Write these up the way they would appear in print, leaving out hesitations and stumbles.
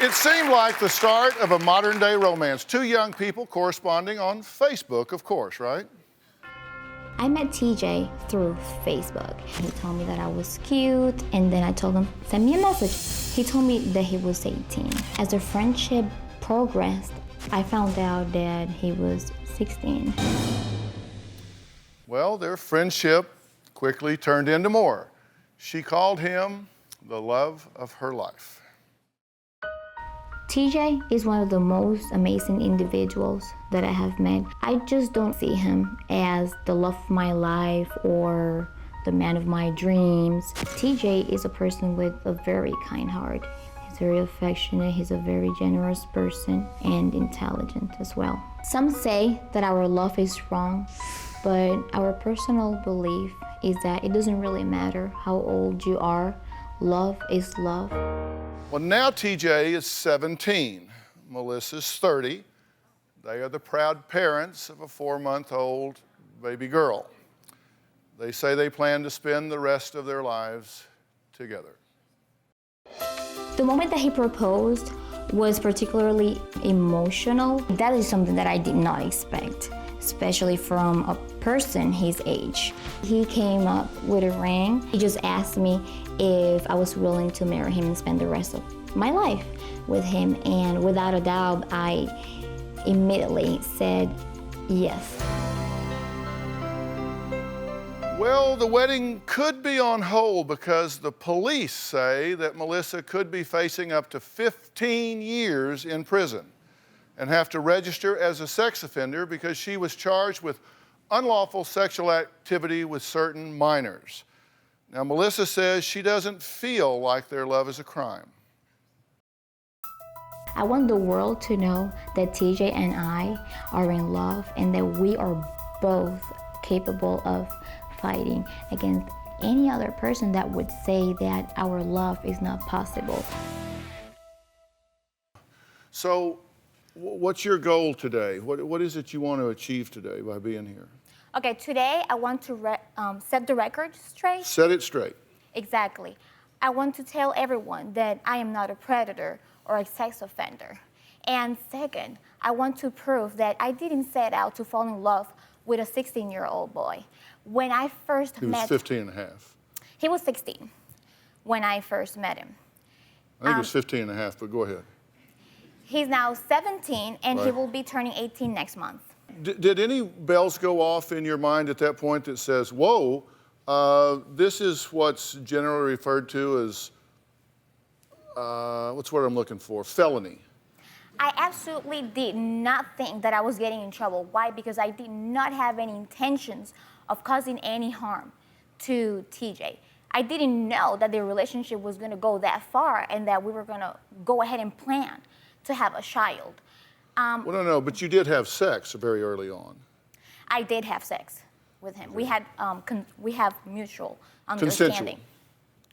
It seemed like the start of a modern-day romance. Two young people corresponding on Facebook, of course, right? I met TJ through Facebook. He told me that I was cute, and then I told him, send me a message. He told me that he was 18. As the friendship progressed, I found out that he was 16. Well, their friendship quickly turned into more. She called him the love of her life. TJ is one of the most amazing individuals that I have met. I just don't see him as the love of my life or the man of my dreams. TJ is a person with a very kind heart. He's very affectionate, he's a very generous person, and intelligent as well. Some say that our love is wrong, but our personal belief is that it doesn't really matter how old you are. Love is love. Well, now TJ is 17. Melissa's 30. They are the proud parents of a 4-month-old baby girl. They say they plan to spend the rest of their lives together. The moment that he proposed was particularly emotional. That is something that I did not expect, especially from a person his age. He came up with a ring. He just asked me if I was willing to marry him and spend the rest of my life with him. And without a doubt, I immediately said yes. Well, the wedding could be on hold because the police say that Melissa could be facing up to 15 years in prison and have to register as a sex offender because she was charged with unlawful sexual activity with certain minors. Now, Melissa says she doesn't feel like their love is a crime. I want the world to know that TJ and I are in love and that we are both capable of fighting against any other person that would say that our love is not possible. So, what's your goal today? What is it you want to achieve today by being here? Okay, today I want to set the record straight. Set it straight. Exactly. I want to tell everyone that I am not a predator or a sex offender. And second, I want to prove that I didn't set out to fall in love with a 16-year-old boy. When I first met him. He was 15 and a half. He was 16 when I first met him. I think it was 15 and a half, but go ahead. He's now 17 and Right. he will be turning 18 next month. Did any bells go off in your mind at that point that says, whoa, this is what's generally referred to as, what's what I'm looking for, felony? I absolutely did not think that I was getting in trouble. Why? Because I did not have any intentions of causing any harm to TJ. I didn't know that the relationship was going to go that far and that we were going to go ahead and plan to have a child. Well, no, but you did have sex very early on. I did have sex with him. We had we have mutual understanding.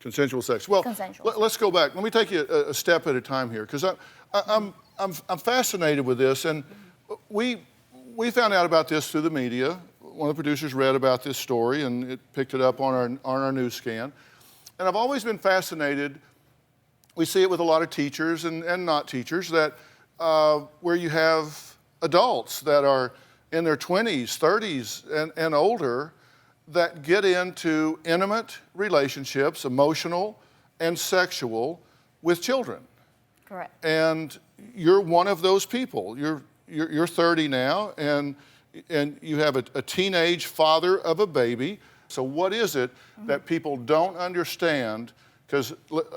Consensual sex. Well, Consensual. Let's go back. Let me take you a step at a time here, because I'm fascinated with this, and we found out about this through the media. One of the producers read about this story, and it picked it up on our news scan. And I've always been fascinated. We see it with a lot of teachers and not teachers, that where you have adults that are in their 20s, 30s, and older, that get into intimate relationships, emotional and sexual, with children. Correct. And you're one of those people. You're 30 now, and you have a teenage father of a baby. So what is it that people don't understand? Because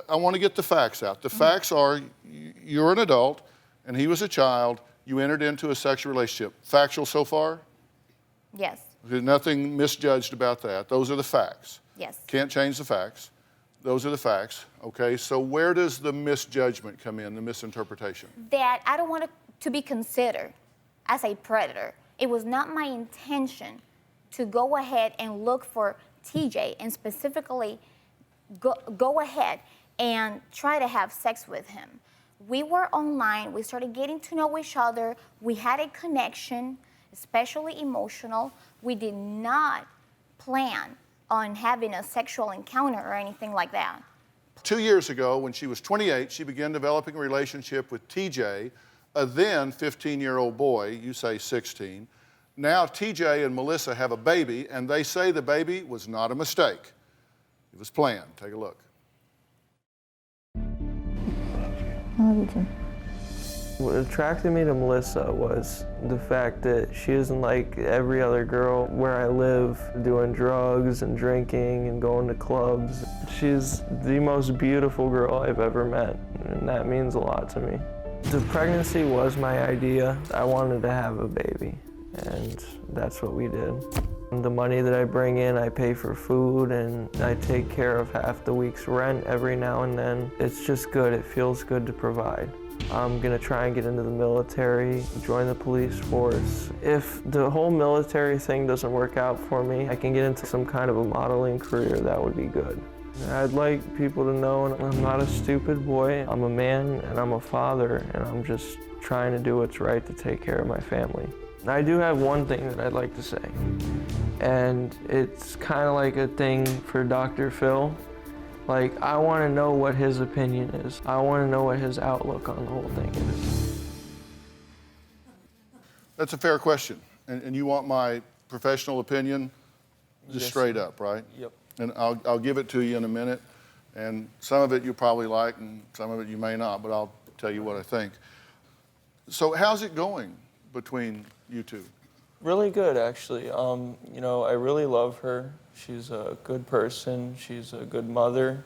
I want to get the facts out. The facts are, you're an adult, and he was a child. You entered into a sexual relationship. Factual so far? Yes. There's nothing misjudged about that. Those are the facts. Yes. Can't change the facts. Those are the facts. Okay, so where does the misjudgment come in, the misinterpretation? That I don't want to be considered as a predator. It was not my intention to go ahead and look for TJ and specifically go ahead and try to have sex with him. We were online, we started getting to know each other, we had a connection, especially emotional. We did not plan on having a sexual encounter or anything like that. 2 years ago, when she was 28, she began developing a relationship with TJ, a then 15-year-old boy, you say 16. Now TJ and Melissa have a baby, and they say the baby was not a mistake. It was planned. Take a look. I love you too. What attracted me to Melissa was the fact that she isn't like every other girl where I live, doing drugs and drinking and going to clubs. She's the most beautiful girl I've ever met, and that means a lot to me. The pregnancy was my idea. I wanted to have a baby, and that's what we did. The money that I bring in, I pay for food, and I take care of half the week's rent every now and then. It's just good. It feels good to provide. I'm gonna try and get into the military, join the police force. If the whole military thing doesn't work out for me, I can get into some kind of a modeling career. That would be good. I'd like people to know I'm not a stupid boy. I'm a man and I'm a father, and I'm just trying to do what's right to take care of my family. I do have one thing that I'd like to say, and it's kind of like a thing for DrPhil. Like, I want to know what his opinion is. I want to know what his outlook on the whole thing is. That's a fair question. And you want my professional opinion just straight up, right? Yep. And I'll give it to you in a minute. And some of it you'll probably like, and some of it you may not, but I'll tell you what I think. So how's it going between you two? Really good, actually. You know, I really love her. She's a good person. She's a good mother.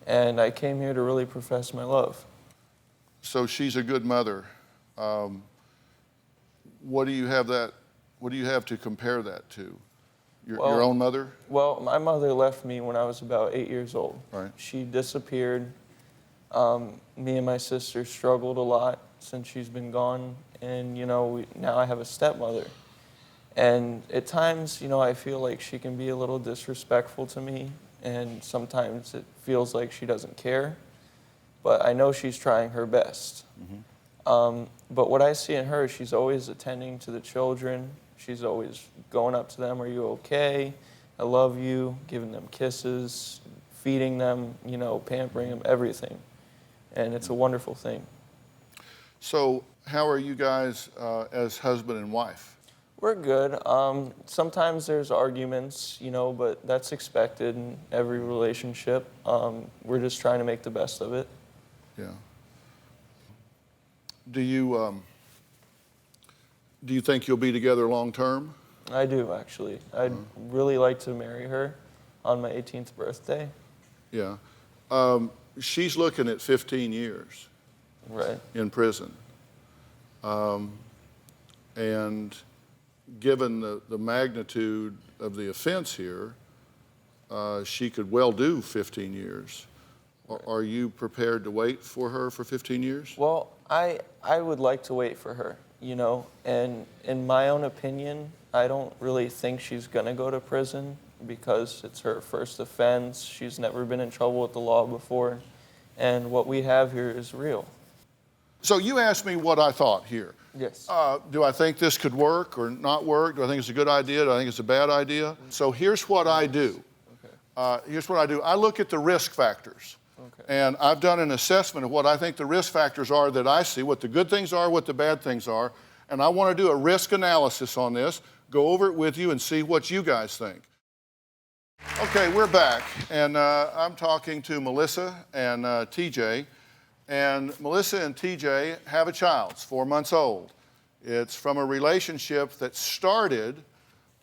And I came here to really profess my love. So she's a good mother. What do you have to compare that to? Your own mother? Well, my mother left me when I was about 8 years old. Right. She disappeared. Me and my sister struggled a lot since she's been gone. And, you know, now I have a stepmother. And at times, you know, I feel like she can be a little disrespectful to me, and sometimes it feels like she doesn't care. But I know she's trying her best. Mm-hmm. But what I see in her, she's always attending to the children. She's always going up to them, "Are you okay? I love you," giving them kisses, feeding them, you know, pampering them, everything. And it's a wonderful thing. So how are you guys as husband and wife? We're good. Sometimes there's arguments, you know, but that's expected in every relationship. We're just trying to make the best of it. Yeah. Do you think you'll be together long term? I do, actually. I'd really like to marry her on my 18th birthday. Yeah. She's looking at 15 years. Right. In prison. And given the magnitude of the offense here, she could well do 15 years. Right. Are you prepared to wait for her for 15 years? Well, I would like to wait for her, you know, and in my own opinion, I don't really think she's gonna go to prison because it's her first offense. She's never been in trouble with the law before, and what we have here is real. So you asked me what I thought here. Yes. Do I think this could work or not work? Do I think it's a good idea? Do I think it's a bad idea? So here's what I do. Okay. Here's what I do. I look at the risk factors. Okay. And I've done an assessment of what I think the risk factors are that I see, what the good things are, what the bad things are. And I want to do a risk analysis on this, go over it with you and see what you guys think. Okay, we're back. And I'm talking to Melissa and TJ. And Melissa and TJ have a child. It's 4 months old. It's from a relationship that started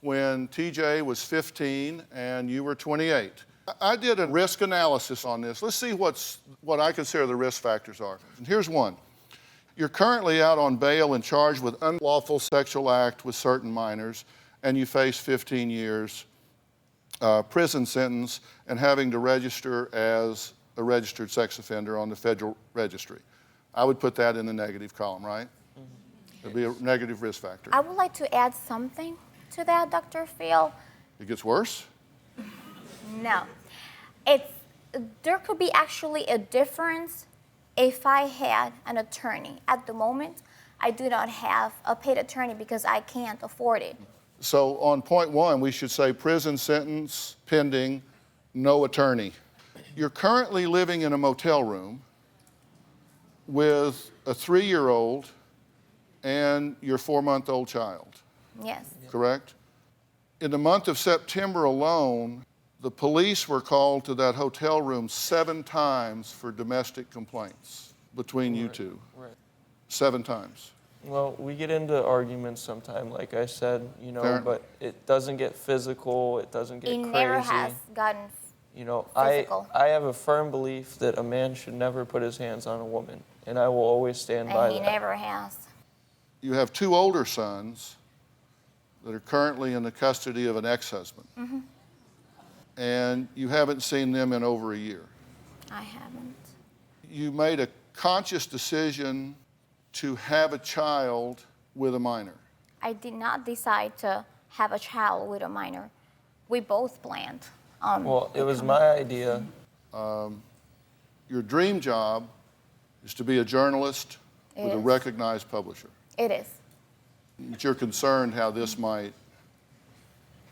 when TJ was 15 and you were 28. I did a risk analysis on this. Let's see what I consider the risk factors are. And here's one. You're currently out on bail and charged with unlawful sexual act with certain minors, and you face 15 years prison sentence and having to register as a registered sex offender on the federal registry. I would put that in the negative column, right? Mm-hmm. It'd be a negative risk factor. I would like to add something to that, Dr. Phil. It gets worse? No. There could be actually a difference if I had an attorney. At the moment, I do not have a paid attorney because I can't afford it. So on point one, we should say prison sentence pending, no attorney. You're currently living in a motel room with a 3-year-old and your 4-month-old child. Yes. Correct? In the month of September alone, the police were called to that hotel room 7 times for domestic complaints between you two. Right. 7 times. Well, we get into arguments sometime, like I said, you know, Fair. but it doesn't get physical, it doesn't get It crazy. never has gotten You know, physical. I have a firm belief that a man should never put his hands on a woman, and I will always stand by and he that. never has. You have 2 older sons that are currently in the custody of an ex-husband. Mm-hmm. And you haven't seen them in over a year. I haven't. You made a conscious decision to have a child with a minor. I did not decide to have a child with a minor. We both planned on. Well, it was my idea. Your dream job is to be a journalist It with a is. recognized publisher. It is. But you're concerned how this might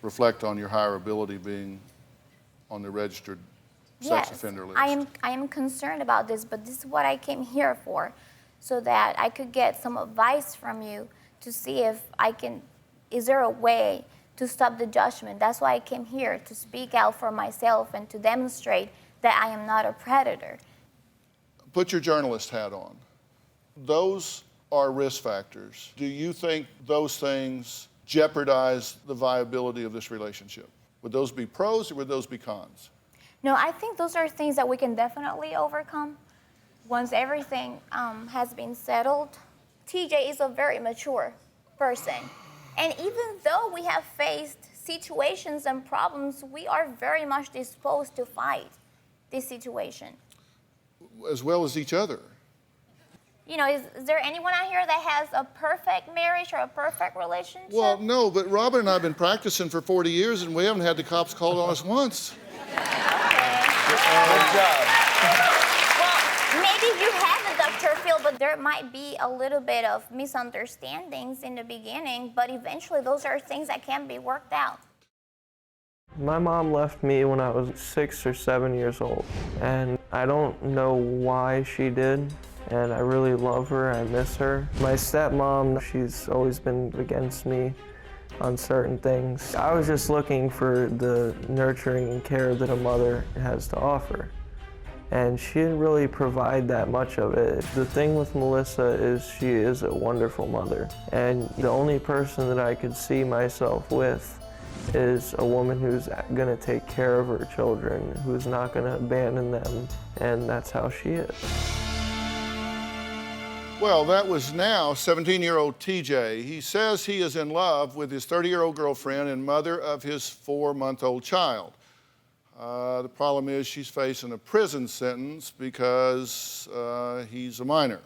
reflect on your hireability being on the registered sex Yes, offender list. I am concerned about this, but this is what I came here for, so that I could get some advice from you to see if is there a way to stop the judgment? That's why I came here, to speak out for myself and to demonstrate that I am not a predator. Put your journalist hat on. Those are risk factors. Do you think those things jeopardize the viability of this relationship? Would those be pros or would those be cons? No, I think those are things that we can definitely overcome once everything has been settled. TJ is a very mature person. And even though we have faced situations and problems, we are very much disposed to fight this situation. As well as each other. You know, is there anyone out here that has a perfect marriage or a perfect relationship? Well, no, but Robin and I have been practicing for 40 years and we haven't had the cops called on us once. Good job. Well, maybe you have a DrPhil, but there might be a little bit of misunderstandings in the beginning, but eventually those are things that can be worked out. My mom left me when I was 6 or 7 years old, and I don't know why she did, and I really love her, I miss her. My stepmom, she's always been against me on certain things. I was just looking for the nurturing and care that a mother has to offer, and she didn't really provide that much of it. The thing with Melissa is she is a wonderful mother, and the only person that I could see myself with is a woman who's gonna take care of her children, who's not gonna abandon them, and that's how she is. Well, that was now 17-year-old TJ. He says he is in love with his 30-year-old girlfriend and mother of his 4-month-old child. The problem is she's facing a prison sentence because he's a minor.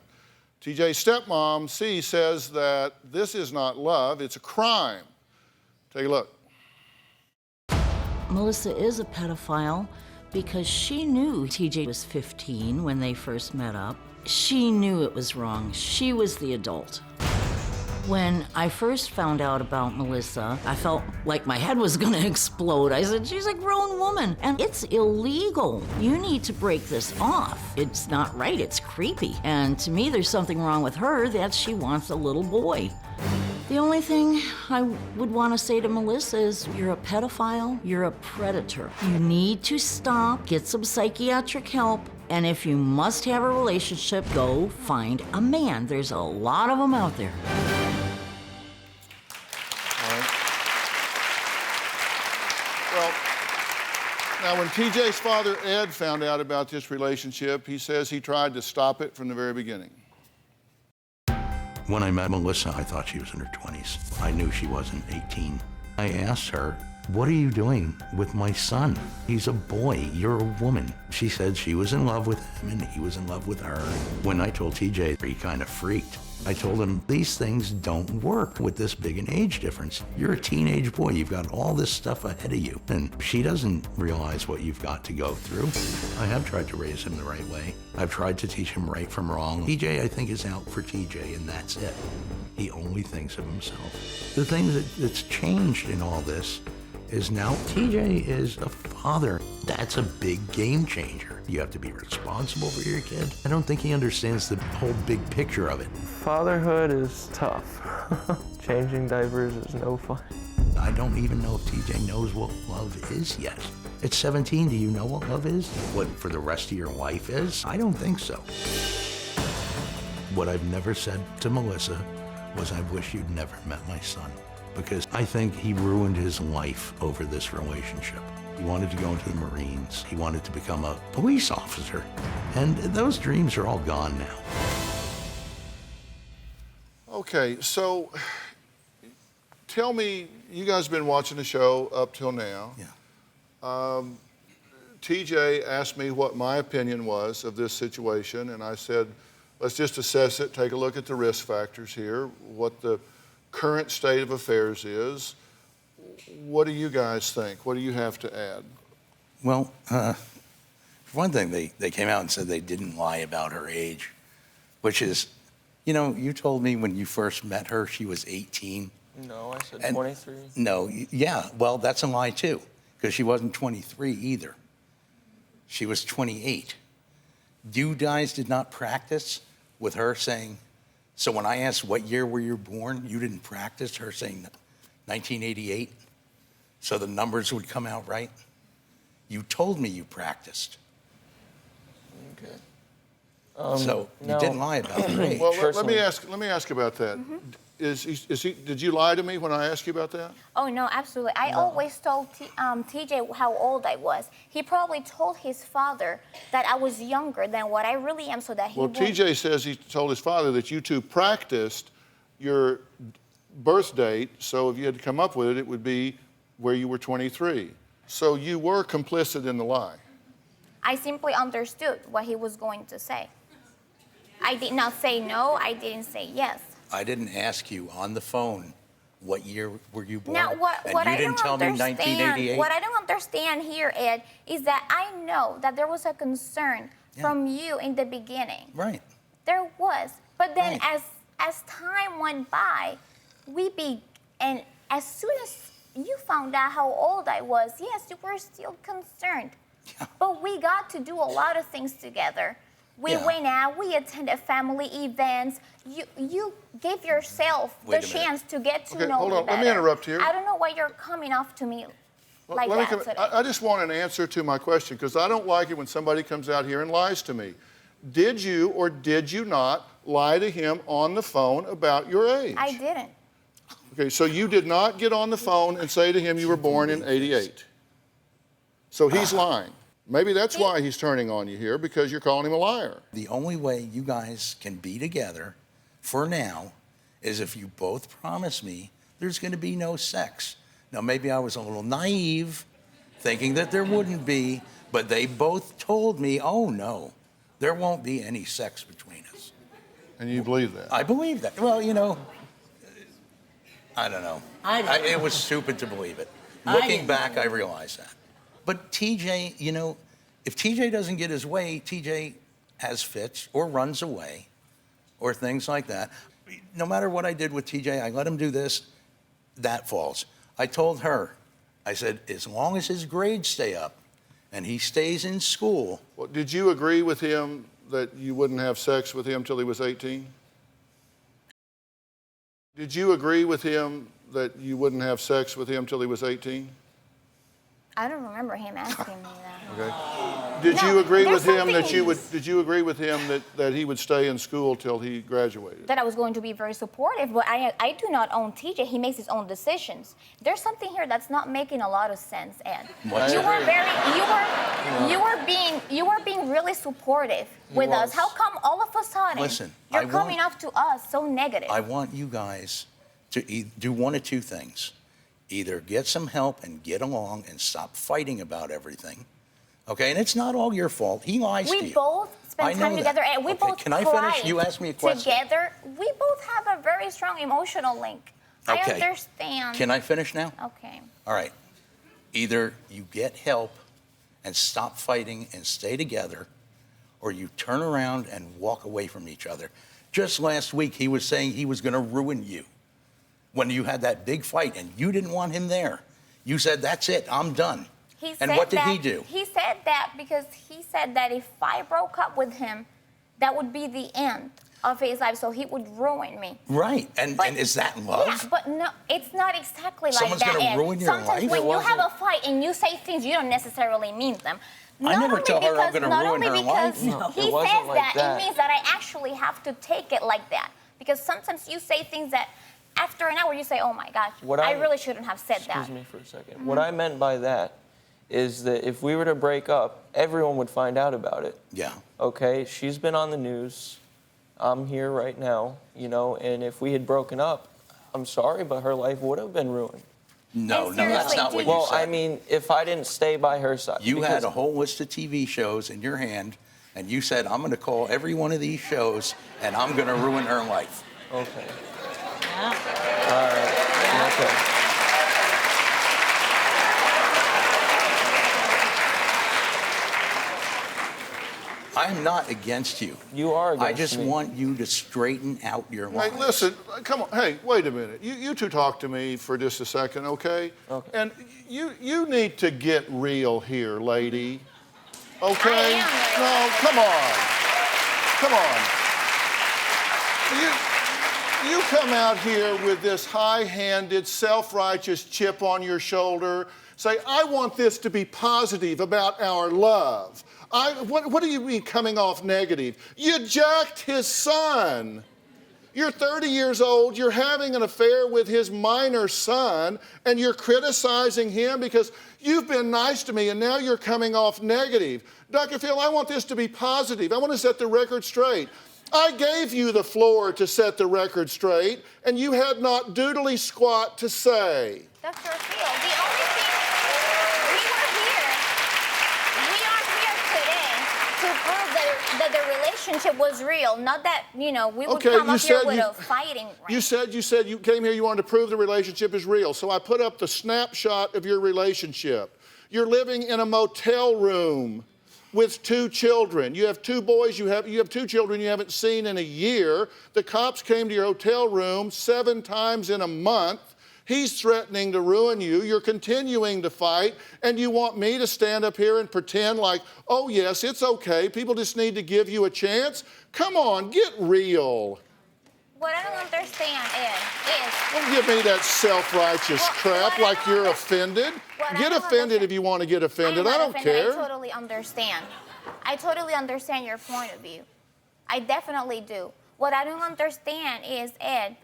TJ's stepmom, C, says that this is not love, it's a crime. Take a look. Melissa is a pedophile because she knew TJ was 15 when they first met up. She knew it was wrong. She was the adult. When I first found out about Melissa, I felt like my head was gonna explode. I said, she's a grown woman and it's illegal. You need to break this off. It's not right, it's creepy. And to me, there's something wrong with her that she wants a little boy. The only thing I would want to say to Melissa is, you're a pedophile, you're a predator. You need to stop, get some psychiatric help, and if you must have a relationship, go find a man. There's a lot of them out there. Well, now when TJ's father, Ed, found out about this relationship, he says he tried to stop it from the very beginning. When I met Melissa, I thought she was in her 20s. I knew she wasn't 18. I asked her, what are you doing with my son? He's a boy, you're a woman. She said she was in love with him and he was in love with her. When I told TJ, he kind of freaked. I told him, these things don't work with this big an age difference. You're a teenage boy, you've got all this stuff ahead of you. And she doesn't realize what you've got to go through. I have tried to raise him the right way. I've tried to teach him right from wrong. TJ, I think, is out for TJ, and that's it. He only thinks of himself. The thing that's changed in all this is now TJ is a father. That's a big game changer. You have to be responsible for your kid. I don't think he understands the whole big picture of it. Fatherhood is tough. Changing diapers is no fun. I don't even know if TJ knows what love is yet. At 17, do you know what love is? What for the rest of your life is? I don't think so. What I've never said to Melissa was, I wish you'd never met my son, because I think he ruined his life over this relationship. He wanted to go into the Marines. He wanted to become a police officer. And those dreams are all gone now. Okay, so tell me, you guys have been watching the show up till now. Yeah. TJ asked me what my opinion was of this situation, and I said, let's just assess it, take a look at the risk factors here, what the current state of affairs is. What do you guys think? What do you have to add? Well, for one thing, they came out and said they didn't lie about her age, which is, you know, you told me when you first met her, she was 18. No, I said 23. No, yeah, well, that's a lie too, because she wasn't 23 either. She was 28. You guys did not practice with her saying, so when I asked what year were you born, you didn't practice her saying 1988, so the numbers would come out right? You told me you practiced. Okay. So no. you didn't lie about her age. Well, let me ask about that. Did you lie to me when I asked you about that? Oh, no, absolutely. I always told TJ how old I was. He probably told his father that I was younger than what I really am, so that he won't. TJ says he told his father that you two practiced your birth date, so if you had to come up with it, it would be where you were 23. So you were complicit in the lie. I simply understood what he was going to say. I did not say no, I didn't say yes. I didn't ask you on the phone what year were you born. Now, what and you I didn't don't tell me understand, 1988. what I don't understand here, Ed, is that I know that there was a concern from you in the beginning. Right. There was, but then Right. as time went by, and as soon as you found out how old I was, yes, you were still concerned. Yeah. But we got to do a lot of things together. We went out, we attended family events. You gave yourself Wait the a minute. chance to get to Okay, know hold me on. better. Let me interrupt here. I don't know why you're coming off to me like Let me that come- today. I just want an answer to my question, because I don't like it when somebody comes out here and lies to me. Did you or did you not lie to him on the phone about your age? I didn't. Okay, so you did not get on the phone and say to him you were born in 88. So he's lying. Maybe that's why he's turning on you here, because you're calling him a liar. The only way you guys can be together for now is if you both promise me there's going to be no sex. Now, maybe I was a little naive thinking that there wouldn't be, but they both told me, oh no, there won't be any sex between us. And you believe that? I believe that. Well, you know, I don't know. It was stupid to believe it. Looking back, I realize that. But TJ, you know, if TJ doesn't get his way, TJ has fits or runs away or things like that. No matter what I did with TJ, I let him do this, that falls. I told her, I said, as long as his grades stay up and he stays in school. Well, did you agree with him that you wouldn't have sex with him till he was 18? Did you agree with him that you wouldn't have sex with him till he was 18? I don't remember him asking me that. Okay. Did No, you agree there's with him that something you would? Did you agree with him that he would stay in school till he graduated? That I was going to be very supportive, but I do not own TJ. He makes his own decisions. There's something here that's not making a lot of sense, Ed. What's You that? were being really supportive with us. How come all of a sudden Listen, you're coming off to us so negative? I want you guys to do one of two things. Either get some help and get along and stop fighting about everything. Okay, and it's not all your fault. He lies to you. We both I spend know time that. together, and we Okay, both can I cried finish? You asked me a question. together. We both have a very strong emotional link. I Okay. understand. Can I finish now? Okay. All right. Either you get help and stop fighting and stay together, or you turn around and walk away from each other. Just last week, he was saying he was going to ruin you when you had that big fight and you didn't want him there. You said, that's it, I'm done. He And said what did that, he do? He said that because he said that if I broke up with him, that would be the end of his life, so he would ruin me. Right, and is that love? Yeah, but no, it's not exactly Someone's like that. gonna Ed. ruin your Sometimes life? when It you have wasn't. a fight and you say things, you don't necessarily mean them. I never tell her I'm gonna ruin her life. He No, it says wasn't like that. it means that I actually have to take it like that. Because sometimes you say things that after an hour you say, oh my gosh, I really shouldn't have said that. Excuse me for a second. What I meant by that is that if we were to break up, everyone would find out about it. Yeah. Okay, she's been on the news. I'm here right now, you know, and if we had broken up, I'm sorry, but her life would have been ruined. No, And that's seriously, not what did- you Well, said. I mean, if I didn't stay by her side. You because- had a whole list of TV shows in your hand, and you said, I'm going to call every one of these shows, and I'm going to ruin her life. Okay. Yeah. All right. Okay. I'm not against you. You are against I just me. want you to straighten out your Hey, life. listen, come on. Hey, wait a minute. You two talk to me for just a second, okay? Okay. And you need to get real here, lady. Okay? I am real. No, come on. Come on. You come out here with this high-handed, self-righteous chip on your shoulder. Say, I want this to be positive about our love. What do you mean coming off negative? You jacked his son. You're 30 years old, you're having an affair with his minor son, and you're criticizing him because you've been nice to me and now you're coming off negative. Dr. Phil, I want this to be positive. I want to set the record straight. I gave you the floor to set the record straight, and you had not doodly squat to say. Dr. Phil, the only thing we are here today to prove that the relationship was real, not that, you know, we would Okay, come you up here said with you- a fighting range. You said you came here, you wanted to prove the relationship is real. So I put up the snapshot of your relationship. You're living in a motel room with 2 children. You have 2 boys, you have 2 children you haven't seen in a year. The cops came to your hotel room 7 times in a month. He's threatening to ruin you. You're continuing to fight, and you want me to stand up here and pretend like, oh yes, it's okay. People just need to give you a chance. Come on, get real. What I don't understand is Don't give me that self-righteous Well, crap what I like don't you're under- offended. what I Get don't offended understand- if you want to get offended. I'm I not don't offended. care. I totally understand. I totally understand your point of view. I definitely do. What I don't understand is, Ed,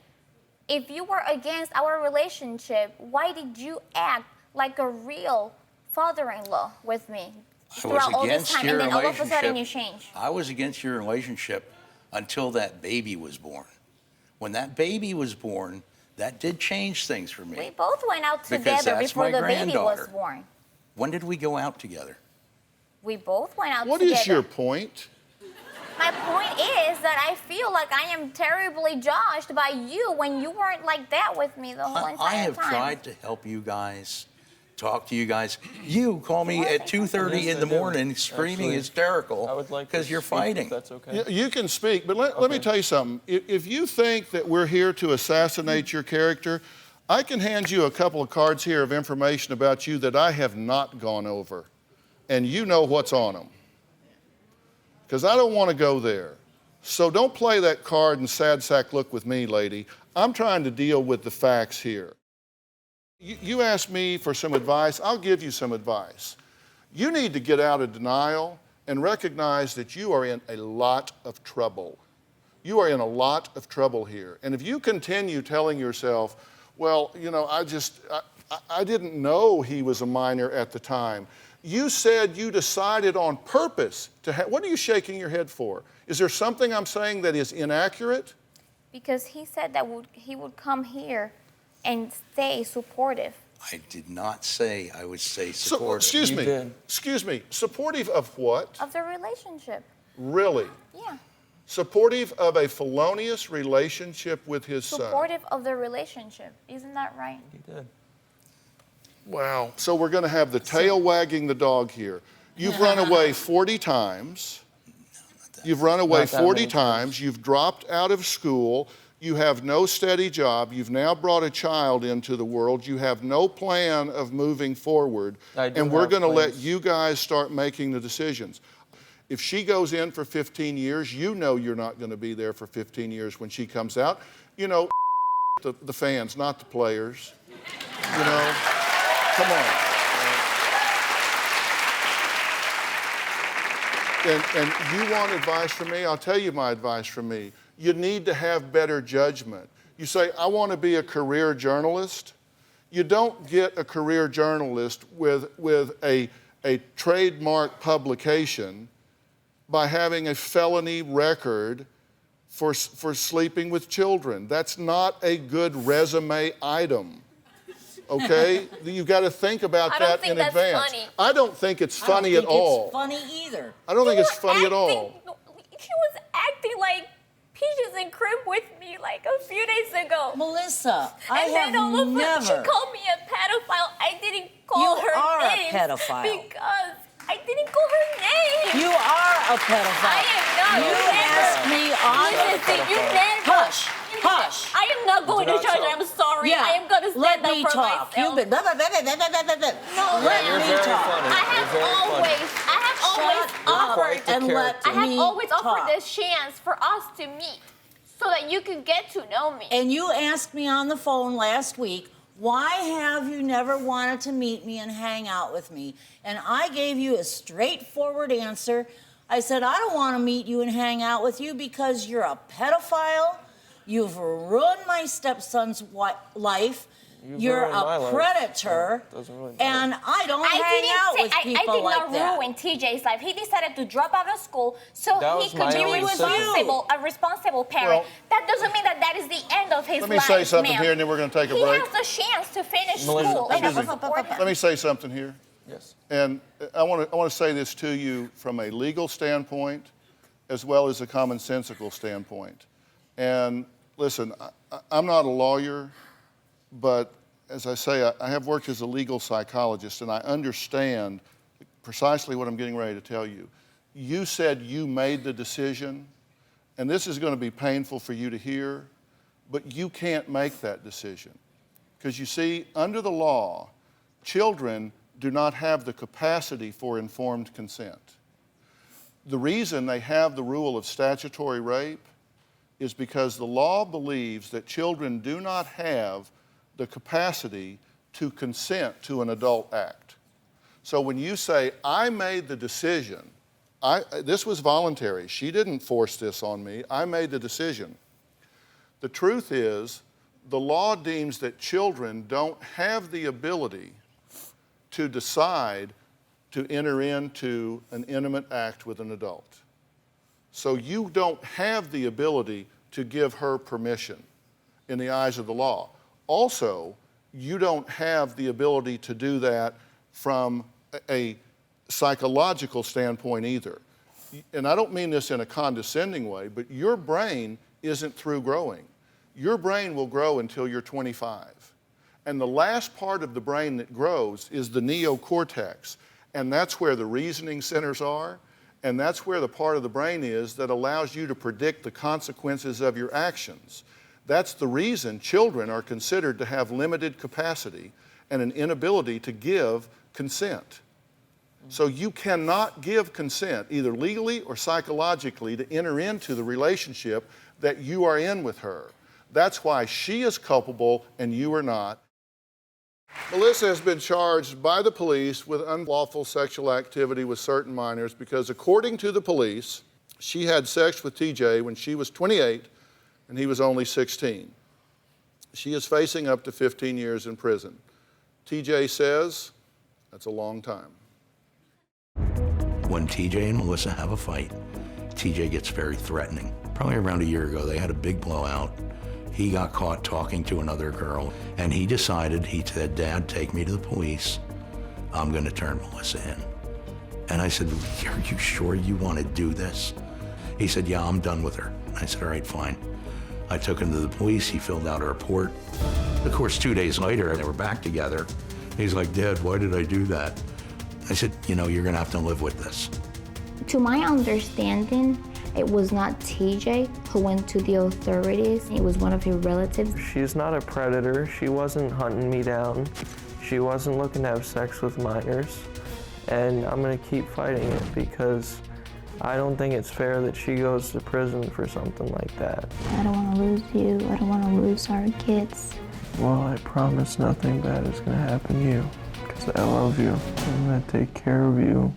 if you were against our relationship, why did you act like a real father-in-law with me I was throughout all this against time, your and then all of a sudden relationship. you change? I was against your relationship until that baby was born. When that baby was born, that did change things for me. We both went out Because together that's before my the baby was granddaughter. born. When did we go out together? We both went out What together. is your point? My point is that I feel like I am terribly judged by you when you weren't like that with me the whole entire time. I have tried to help you guys, talk to you guys. You call me at 2:30 Yes, in the I do. morning screaming Actually, hysterical I would like to because you're speak, if fighting. That's okay. You can speak, but let me Okay. tell you something. If you think that we're here to assassinate your character, I can hand you a couple of cards here of information about you that I have not gone over, and you know what's on them. Because I don't want to go there. So don't play that card and sad sack look with me, lady. I'm trying to deal with the facts here. You asked me for some advice. I'll give you some advice. You need to get out of denial and recognize that you are in a lot of trouble. You are in a lot of trouble here. And if you continue telling yourself, well, you know, I didn't know he was a minor at the time. You said you decided on purpose to what are you shaking your head for? Is there something I'm saying that is inaccurate? Because he said that he would come here and stay supportive. I did not say I would say So, supportive. excuse You me. did. Excuse me. Supportive of what? Of the relationship. Really? Yeah. Supportive of a felonious relationship with his son. Supportive of the relationship. Isn't that right? You did. Wow. So we're going to have the tail wagging the dog here. You've run away 40 times. You've run away Not that 40 many times. You've dropped out of school. You have no steady job. You've now brought a child into the world. You have no plan of moving forward. And we're going to let you guys start making the decisions. If she goes in for 15 years, you know you're not going to be there for 15 years when she comes out. You know, the fans, not the players. You know, come on. And you want advice from me? I'll tell you my advice from me. You need to have better judgment. You say, I want to be a career journalist. You don't get a career journalist with a trademark publication by having a felony record for sleeping with children. That's not a good resume item. Okay? You've got to think about that in advance. Funny. I don't think it's funny at all. It's funny either. I don't think it's funny at all. She was acting like peaches and cream with me like a few days ago. Melissa, I And have then all of a never. sudden she called me a pedophile. I didn't call You her are a name pedophile. because I didn't call her name. You are a pedophile. I am not. You never. asked me on. Listen, you never. Hush. Hush. I am not going to church. I'm sorry. Yeah. I am going to stand Let up me for talk. myself. You've been. No, Let ma'am. me talk. I have always offered. And let I have me always talk. offered this chance for us to meet so that you could get to know me. And you asked me on the phone last week, why have you never wanted to meet me and hang out with me? And I gave you a straightforward answer. I said, I don't want to meet you and hang out with you because you're a pedophile. You've ruined my stepson's life. You're a predator. And I don't hang out with people like I did that. not ruin TJ's life. He decided to drop out of school so he could be a responsible parent. Well, that doesn't mean that is the end of his life. Let me say something ma'am. here, and then we're going to take a break. He has the chance to finish school, and I will support him. Let me say something here. Yes. And I want to say this to you from a legal standpoint as well as a commonsensical standpoint. And listen, I'm not a lawyer, but as I say, I have worked as a legal psychologist, and I understand precisely what I'm getting ready to tell you. You said you made the decision, and this is going to be painful for you to hear, but you can't make that decision. Because you see, under the law, children do not have the capacity for informed consent. The reason they have the rule of statutory rape is because the law believes that children do not have the capacity to consent to an adult act. So when you say, I made the decision, this was voluntary, she didn't force this on me, I made the decision. The truth is, the law deems that children don't have the ability to decide to enter into an intimate act with an adult. So you don't have the ability to give her permission in the eyes of the law. Also, you don't have the ability to do that from a psychological standpoint either. And I don't mean this in a condescending way, but your brain isn't through growing. Your brain will grow until you're 25. And the last part of the brain that grows is the neocortex. And that's where the reasoning centers are. And that's where the part of the brain is that allows you to predict the consequences of your actions. That's the reason children are considered to have limited capacity and an inability to give consent. So you cannot give consent, either legally or psychologically, to enter into the relationship that you are in with her. That's why she is culpable and you are not. Melissa has been charged by the police with unlawful sexual activity with certain minors because, according to the police, she had sex with TJ when she was 28 and he was only 16. She is facing up to 15 years in prison. TJ says that's a long time. When TJ and Melissa have a fight, TJ gets very threatening. Probably around a year ago, they had a big blowout. He got caught talking to another girl, and he decided, he said, Dad, take me to the police. I'm gonna turn Melissa in. And I said, are you sure you wanna do this? He said, yeah, I'm done with her. I said, all right, fine. I took him to the police, he filled out a report. Of course, 2 days later, they were back together. He's like, Dad, why did I do that? I said, you know, you're gonna have to live with this. To my understanding, It was not TJ who went to the authorities. It was one of his relatives. She's not a predator. She wasn't hunting me down. She wasn't looking to have sex with minors. And I'm gonna keep fighting it because I don't think it's fair that she goes to prison for something like that. I don't want to lose you. I don't want to lose our kids. Well, I promise nothing bad is gonna happen to you because I love you. I'm gonna take care of you.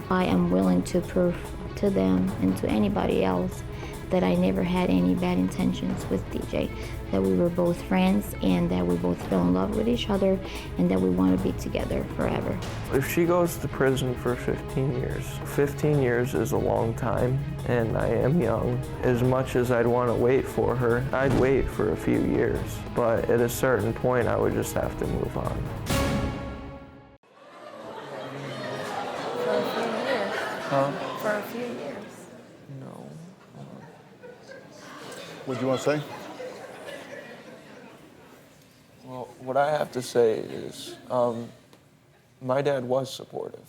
I am willing to prove to them and to anybody else that I never had any bad intentions with DJ, that we were both friends and that we both fell in love with each other and that we want to be together forever. If she goes to prison for 15 years is a long time, and I am young. As much as I'd want to wait for her, I'd wait for a few years. But at a certain point, I would just have to move on. For a few years. Huh? For a few years. No. What do you want to say? Well, what I have to say is, my dad was supportive.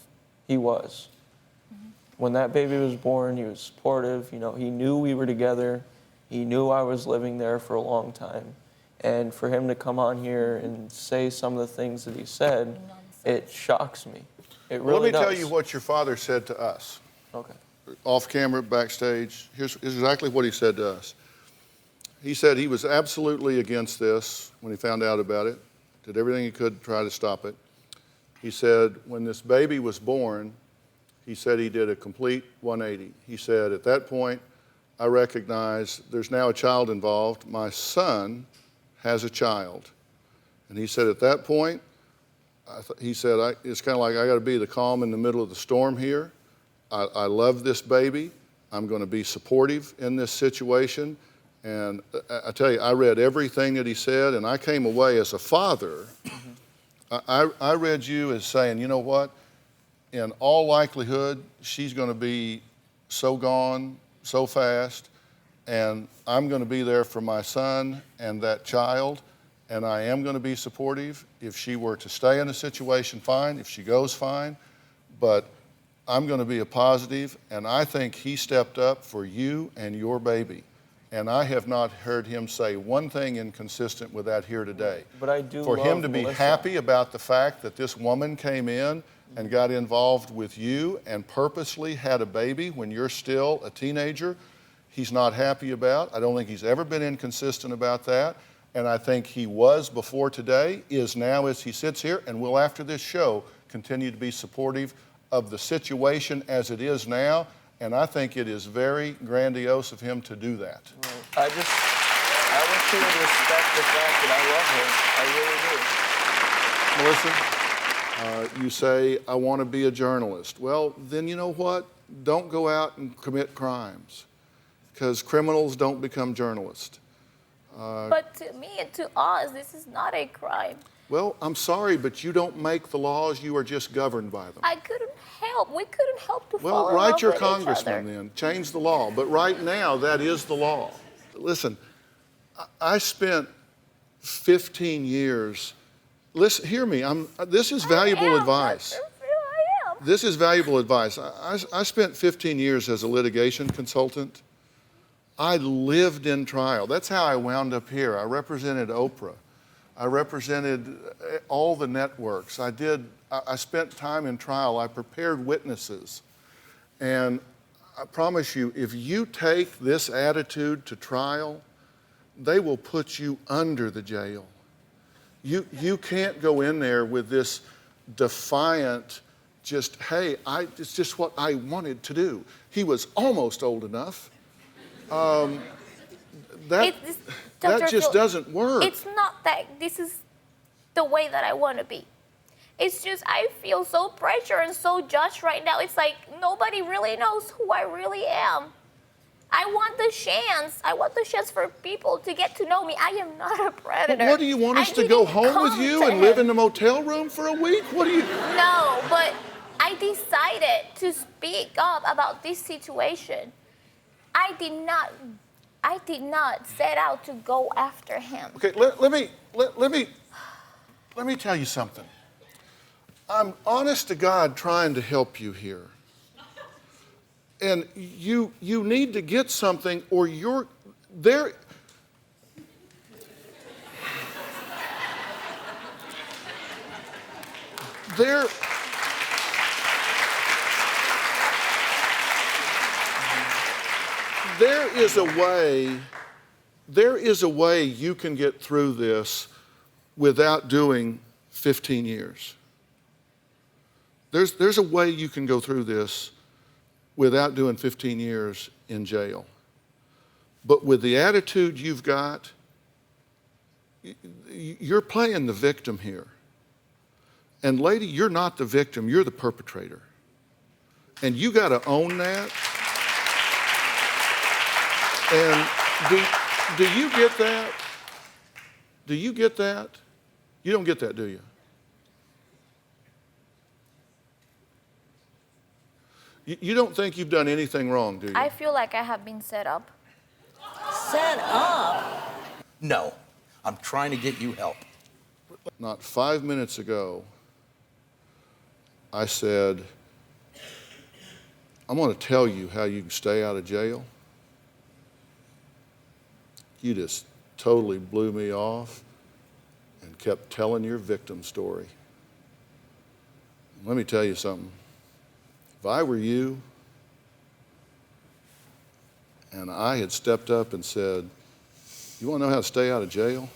He was. When that baby was born, he was supportive. You know, he knew we were together. He knew I was living there for a long time. And for him to come on here and say some of the things that he said, it shocks me. It really Let me does. tell you what your father said to us. Okay. Off camera, backstage. Here's exactly what he said to us. He said he was absolutely against this when he found out about it, did everything he could to try to stop it. He said when this baby was born, he said he did a complete 180. He said, at that point, I recognize there's now a child involved. My son has a child. And he said, at that point, he said, it's kind of like I got to be the calm in the middle of the storm here. I love this baby. I'm going to be supportive in this situation. And I tell you, I read everything that he said, and I came away as a father. I read you as saying, you know what? In all likelihood, she's going to be so gone so fast, and I'm going to be there for my son and that child, and I am going to be supportive. If she were to stay in the situation, fine. If she goes, fine. But I'm going to be a positive, and I think he stepped up for you and your baby. And I have not heard him say one thing inconsistent with that here today. But I do For love him to be Melissa. happy about the fact that this woman came in and got involved with you and purposely had a baby when you're still a teenager, he's not happy about. I don't think he's ever been inconsistent about that. And I think he was before today, is now as he sits here, and will after this show continue to be supportive of the situation as it is now. And I think it is very grandiose of him to do that. Right. I wish he would respect the fact that I love her. I really do. Melissa, you say, I want to be a journalist. Well, then you know what? Don't go out and commit crimes, because criminals don't become journalists. But to me and to us, this is not a crime. Well, I'm sorry, but you don't make the laws. You are just governed by them. I couldn't help. We couldn't help to fall Well, in love write your with each other. congressman then. Change the law. But right now, that is the law. Listen, I spent 15 years. Listen, hear me. This is valuable advice. I am. This is valuable advice. I spent 15 years as a litigation consultant. I lived in trial. That's how I wound up here. I represented Oprah. I represented all the networks. I spent time in trial. I prepared witnesses. And I promise you, if you take this attitude to trial, they will put you under the jail. You can't go in there with this defiant, just, hey, it's just what I wanted to do. He was almost old enough. That just doesn't work. It's not that this is the way that I want to be. It's just I feel so pressured and so judged right now. It's like nobody really knows who I really am. I want the chance. I want the chance for people to get to know me. I am not a predator. But what do you want us to go home with you and live in a motel room for a week? What do you? No, but I decided to speak up about this situation. I did not set out to go after him. Okay, let me tell you something. I'm honest to God trying to help you here. And you need to get something or you're there. There is a way you can get through this without doing 15 years. There's a way you can go through this without doing 15 years in jail. But with the attitude you've got, you're playing the victim here. And lady, you're not the victim, you're the perpetrator. And you got to own that. And do you get that? Do you get that? You don't get that, do you? You don't think you've done anything wrong, do you? I feel like I have been set up. Set up? No, I'm trying to get you help. Not 5 minutes ago, I said, I'm going to tell you how you can stay out of jail. You just totally blew me off and kept telling your victim story. Let me tell you something. If I were you and I had stepped up and said, you want to know how to stay out of jail?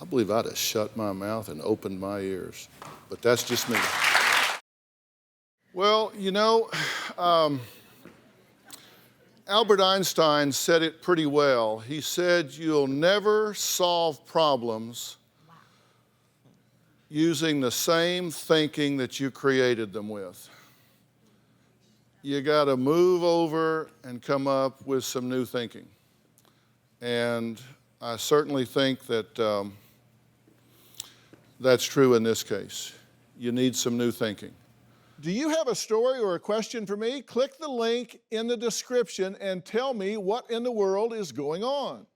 I believe I'd have shut my mouth and opened my ears. But that's just me. Well, you know, Albert Einstein said it pretty well. He said, you'll never solve problems using the same thinking that you created them with. You got to move over and come up with some new thinking. And I certainly think that that's true in this case. You need some new thinking. Do you have a story or a question for me? Click the link in the description and tell me what in the world is going on.